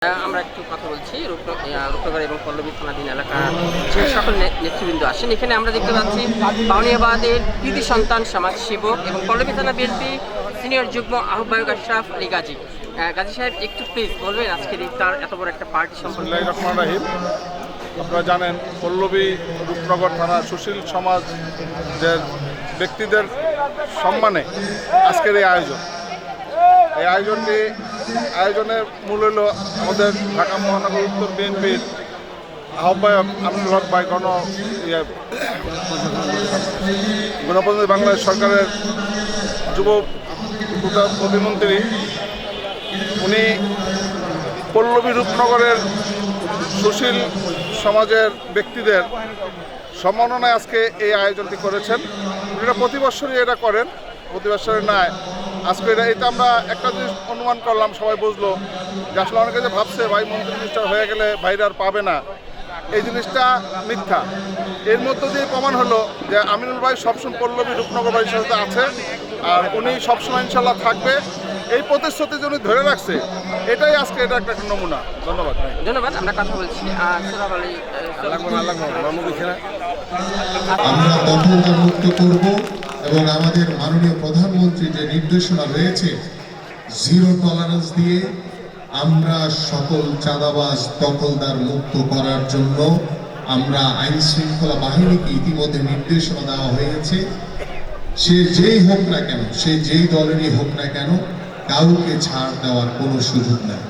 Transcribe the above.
আমরা একটু কথা বলছি রূপনগর এবং পল্লবী থানাধীন এলাকার যে সকল নেতৃবৃন্দ আসেন। এখানে আমরা দেখতে পাচ্ছি বাউনিয়াবাদের কৃতি সন্তান সমাজসেবক এবং পল্লবী থানা বিএনপি সিনিয়র যুগ্ম আহ্বায়ক আশরাফ আলী গাজী। গাজী সাহেব, একটু প্লিজ বলবেন আজকের ইফতার এত বড় একটা পার্টি সম্পর্কে। আপনারা জানেন, পল্লবী রূপনগর থানা সুশীল সমাজ যে ব্যক্তিদের সম্মানে আজকের এই আয়োজনের মূল হল আমাদের ঢাকা মহানগর উত্তর বিএনপির আহ্বায়ক আমিনুল হক ভাই, গণপ্রজাতন্ত্রী বাংলাদেশ সরকারের যুব প্রতিমন্ত্রী। উনি পল্লবী রূপনগরের সুশীল সমাজের ব্যক্তিদের সম্মাননায় আজকে এই আয়োজনটি করেছেন। এটা প্রতি বছরই এটা করেন, প্রতি বছরের নয়। আজকে এটা আমরা একটা জিনিস অনুমান করলাম, সবাই বুঝলো যে আসলে অনেকে যে ভাবছে ভাই মন্ত্রী মিনিস্টার হয়ে গেলে ভাইরা আর পাবে না, এই জিনিসটা মিথ্যা। এর মধ্য দিয়ে প্রমাণ হলো যে আমিনুল ভাই সবসময় পল্লবী রূপনগর বাড়ির সাথে আছে, আর উনি সবসময় ইনশাল্লাহ থাকবে। এই প্রতিশ্রুতি উনি ধরে রাখছে, এটাই আজকে এটা একটা নমুনা। ধন্যবাদ। আমরা কথা বলছি আমরা দখলদার মুক্ত করব এবং আমাদের মাননীয় প্রধানমন্ত্রীর যে নির্দেশনা রয়েছে জিরো টলারেন্স দিয়ে আমরা সকল চাঁদাবাজ দখলদার মুক্ত করার জন্য আমরা আইন শৃঙ্খলা বাহিনীকে ইতিমধ্যে নির্দেশনা দেওয়া হয়েছে। সে যেই হোক না কেন, সে যেই দলেরই হোক না কেন, কাউকে ছাড় দেওয়ার কোনো সুযোগ নেই।